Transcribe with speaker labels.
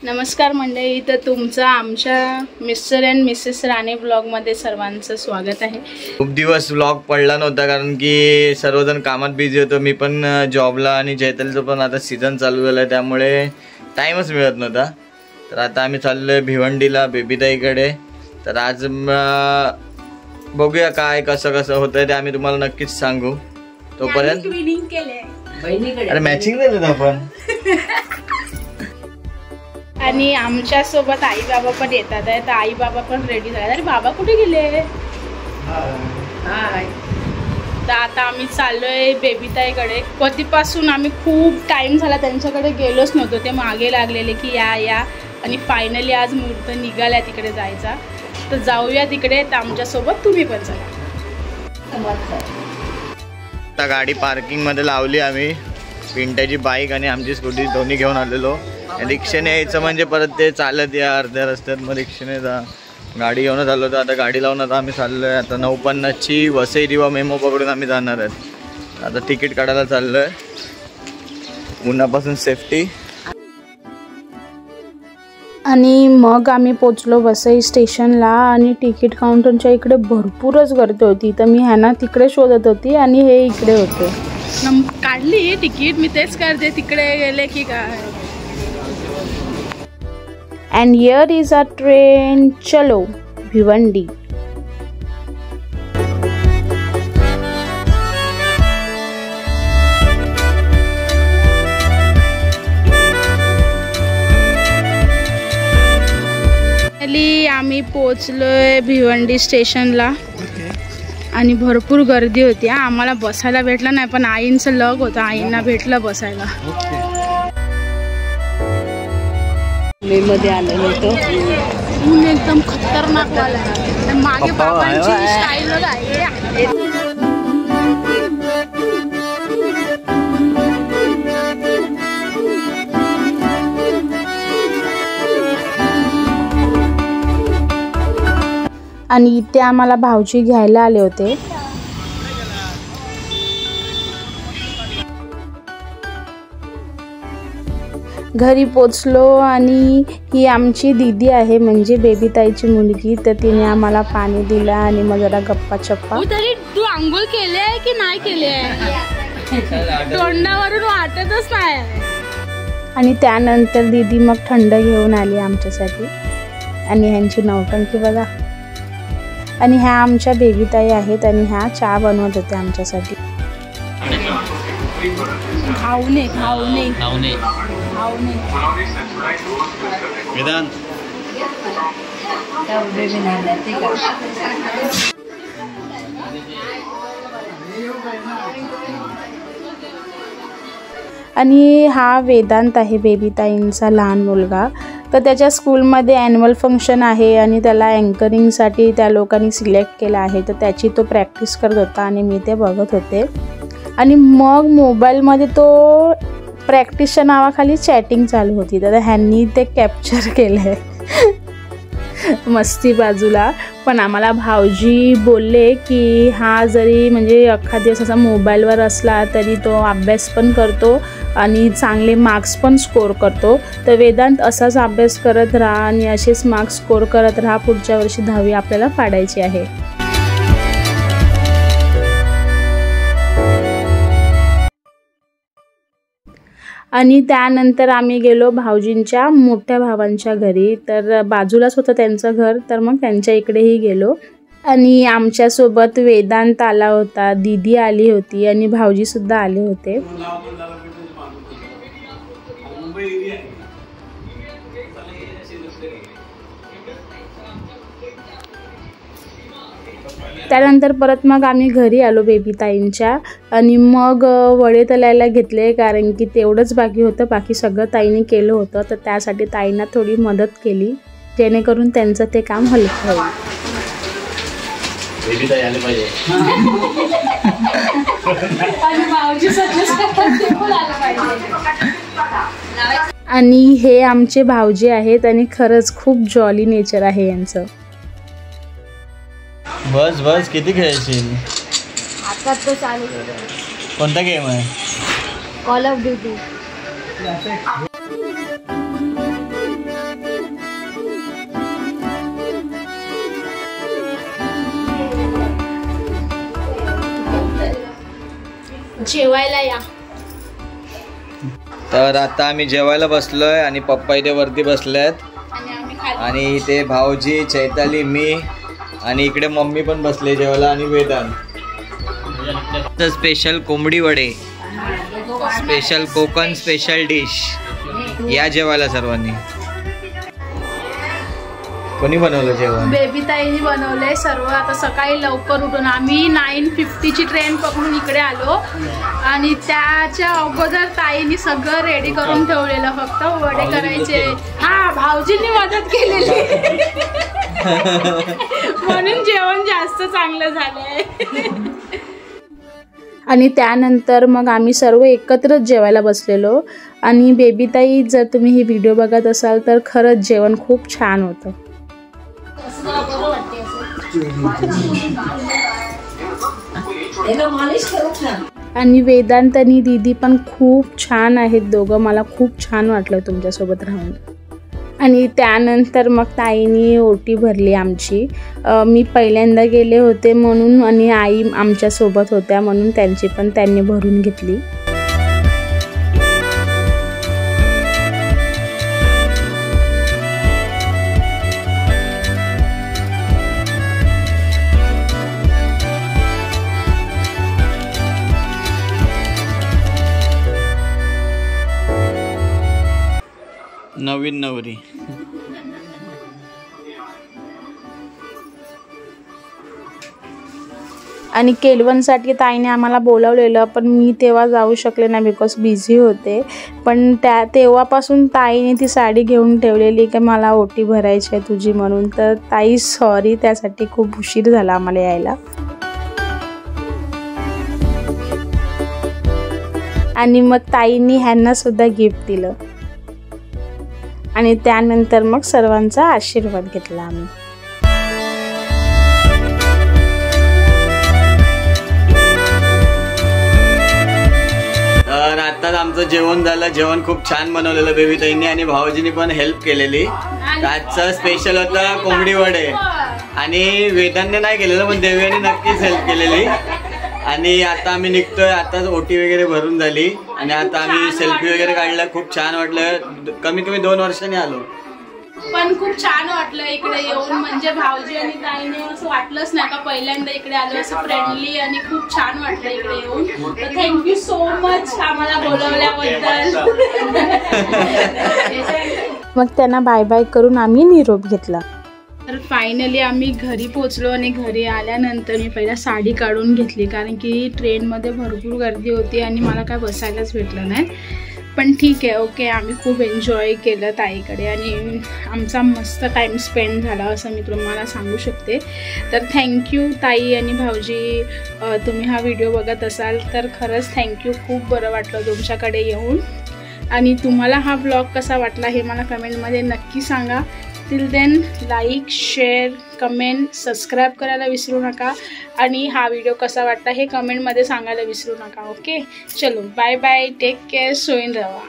Speaker 1: नमस्कार मंडळी, तर तुमचं आमच्या मिस्टर अँड मिसेस राणे ब्लॉगमध्ये सर्वांचं स्वागत आहे।
Speaker 2: खूप दिवस ब्लॉग पडला नव्हता कारण की सर्वजण कामात बिझी होतो। मी पण जॉबला आणि जयतलचं पण आता सीझन चालू झालं आहे त्यामुळे टाईमच मिळत नव्हता। तर आता आम्ही चाललोय भिवंडीला बेबीताईकडे। तर आज बघूया काय कसं होतंय ते आम्ही तुम्हाला नक्कीच सांगू। तोपर्यंत अरे मॅचिंग झालं आपण
Speaker 1: आणि आमच्या सोबत आई बाबा पण येतात आहे। तर आई बाबा पण रेडी झाले। अरे बाबा कुठे गेले? हाय। तर आता आम्ही चाललोय बेबीताईकडे। कधीपासून आम्ही खूप टाइम झाला त्यांच्याकडे गेलोच नव्हतो। ते मागे लागलेले की या आणि फायनली आज मुहूर्त निघाला तिकडे जायचा। तर जाऊया तिकडे। तर आमच्या सोबत तुम्ही पण चला।
Speaker 2: आता गाडी पार्किंग मध्ये लावली आम्ही। पिंट्याची बाईक आणि आमची स्कूटी दोन्ही घेऊन आलेलो। रिक्षाने यायचं म्हणजे परत ते चालत या अर्ध्या रस्त्यात, मग रिक्षाने जा। गाडी घेऊनच आलो होतो। आता गाडी लावून आता आम्ही चाललोय। आता 9:50ची वसई दिवा मेमो पकडून आम्ही जाणार आहेत। आता तिकीट काढायला चाललोय, उन्हापासून सेफ्टी।
Speaker 1: आणि मग आम्ही पोचलो वसई स्टेशनला आणि तिकीट काउंटरच्या इकडे भरपूरच गर्दी होती। तर मी ह्यांना तिकडे शोधत होती आणि हे इकडे होते। काढली तिकीट, मी तेच करते तिकडे गेले की काय। And here is our train, चलो भिवंडी। आम्ही पोचलोय भिवंडी स्टेशनला आणि भरपूर गर्दी होती। आम्हाला बसायला भेटलं नाही, पण आईंचं लग होतं, आईंना भेटलं बसायला।
Speaker 3: मे मध्ये आलेलो होतो।
Speaker 1: ऊन एकदम खतरनाक वाला। मागे बाबांची स्टाईल आहे। आणि इथे आम्हाला भाऊजी घ्यायला आले होते। घरी पोचलो आणि ही आमची दीदी आहे, म्हणजे बेबीताईची मुलगी। तर तिने आम्हाला पाणी दिलं आणि मग जरा गप्पा चप्पा। तरी तू आंघोळ केले की नाही केले? तोंडावरून वाटतच नाही। आणि त्यानंतर दीदी मग थंड घेऊन आली आमच्यासाठी। आणि ह्यांची नौटंकी बघा। आणि ह्या आमच्या बेबीताई आहेत आणि ह्या चहा बनवत होते आमच्यासाठी। खाऊने
Speaker 2: वेदांत
Speaker 1: आणि हा वेदांत आहे बेबीताईंचा लहान मुलगा। तर त्याच्या स्कूलमध्ये ॲन्युअल फंक्शन आहे आणि त्याला अँकरिंगसाठी त्या लोकांनी सिलेक्ट केलं आहे। तर त्याची तो प्रॅक्टिस करत होता आणि मी ते बघत होते। आणि मग मोबाईलमध्ये तो प्रॅक्टिसच्या नावाखाली चॅटिंग चालू होती। तर ह्यांनी ते कॅप्चर केलं आहे मस्ती बाजूला। पण आम्हाला भाऊजी बोलले की हा जरी म्हणजे अख्खा दिवस असा मोबाईलवर असला तरी तो अभ्यास पण करतो आणि चांगले मार्क्स पण स्कोर करतो। तर वेदांत असाच अभ्यास करत राहा आणि असेच मार्क्स स्कोर करत राहा। पुढच्या वर्षी 10वी आपल्याला पाडायची आहे। आणि त्यानंतर आम्ही गेलो भाऊजींच्या मोठ्या भावांच्या घरी। तर बाजूलाच होतं त्यांचं घर, तर मग त्यांच्या इकडेही गेलो। आणि आमच्यासोबत वेदांत आला होता, दीदी आली होती आणि भाऊजीसुद्धा आले होते। त्यानंतर परत मग आम्ही घरी आलो बेबीताईंच्या। आणि मग वडे तळायला घेतले कारण की तेवढंच बाकी होतं, बाकी सगळं ताईने केलं होतं। तर त्यासाठी ताईंना थोडी मदत केली जेणेकरून त्यांचं ते काम हलकं होईल। आणि हे आमचे भाऊजी आहेत आणि खरंच खूप जॉली नेचर आहे यांचं।
Speaker 2: बस किती खेळशील?
Speaker 3: आता तो चालू
Speaker 2: कोणता गेम आहे?
Speaker 3: Call of duty.
Speaker 1: जेवायला या.
Speaker 2: तर आता आम्ही जेवायला बसलोय आणि पप्पा इथे वरती बसलेत आणि इथे भाऊजी, चैताली, मी आणि इकडे मम्मी पण बसले जेवायला आणि वेदांत. स्पेशल कोंबडी वडे, स्पेशल कोकण स्पेशल डिश. या जेवायला सर्वांनी. कोणी बनवलं जेवण?
Speaker 1: बेबी ताईने बनवलंय सर्व. आता सकाळी लवकर उठून आम्ही 9:50ची ट्रेन पकडून इकडे आलो आणि त्याच्या अगोदर ताईने सगळं रेडी करून ठेवलेलं, फक्त वडे करायचे. हा, भाऊजींनी मदत केलेली म्हणून जेवण जास्त चांगलं झालंय. आणि त्यानंतर मग आम्ही सर्व एकत्रच जेवायला बसलेलो. आणि बेबी ताई, जर तुम्ही ही व्हिडिओ बघत असाल तर खरंच जेवण खूप छान होतं. आणि वेदांत आणि दीदी पण खूप छान आहेत दोघं. मला खूप छान वाटलं तुमच्यासोबत राहून. आणि त्यानंतर मग ताईनी ओटी भरली आमची. मी पहिल्यांदा गेले होते म्हणून आणि आई आमच्यासोबत होत्या म्हणून त्यांची पण त्यांनी भरून घेतली.
Speaker 2: नवीन नवरी.
Speaker 1: आणि केलवनसाठी ताईने आम्हाला बोलावलेलं, पण मी तेव्हा जाऊ शकले नाही बिकॉज बिझी होते. पण तेव्हापासून ताईने ती साडी घेऊन ठेवलेली की मला ओटी भरायची आहे तुझी म्हणून. तर ताई सॉरी, त्यासाठी खूप उशीर झाला आम्हाला यायला. आणि मग ताईंनी ह्यांना सुद्धा गिफ्ट दिलं आणि त्यानंतर मग सर्वांचा आशीर्वाद घेतला आम्ही.
Speaker 2: तर आताच आमचं जेवण झालं. जेवण खूप छान बनवलेलं बेबी ताईंनी आणि भाऊजींनी पण हेल्प केलेली. आजचं स्पेशल होतं कोंबडी वडे आणि वेदांनी नाही केलेलं पण देव्याने नक्कीच हेल्प केलेली. आणि आता आम्ही निघतोय. आताच ओटी वगैरे भरून झाली आणि आता आम्ही सेल्फी वगैरे काढला. खूप छान वाटलं. कमीत कमी 2 वर्षांनी आलो
Speaker 1: पण खूप छान वाटलं इकडे येऊन. म्हणजे भाऊजी आणि ताईने असं वाटलंच नाही का पहिल्यांदा इकडे आलो, असं फ्रेंडली आणि खूप छान वाटलं इकडे येऊन. तर थँक्यू सो मच आम्हाला बोलवल्याबद्दल. मग त्यांना बाय बाय करून आम्ही निरोप घेतला. तर फायनली आम्ही घरी पोचलो आणि घरी आल्यानंतर मी पहिला साडी काढून घेतली कारण की ट्रेनमध्ये भरपूर गर्दी होती आणि मला काय बसायलाच भेटलं नाही. पण ठीक आहे, ओके. आम्ही खूप एन्जॉय केलं ताईकडे आणि आमचा मस्त टाईम स्पेंड झाला असं मी तुम्हाला सांगू शकते. तर थँक्यू ताई आणि भाऊजी. तुम्ही हा व्हिडिओ बघत असाल तर खरंच थँक्यू. खूप बरं वाटलं तुमच्याकडे येऊन. आणि तुम्हाला हा ब्लॉग कसा वाटला हे मला कमेंटमध्ये नक्की सांगा. Till then like, share, comment, subscribe करायला विसरू नका. आणि हा व्हिडिओ कसा वाटला हे कमेंटमध्ये सांगायला विसरू नका. ओके, चलो बाय बाय, टेक केअर, सोईन रहा.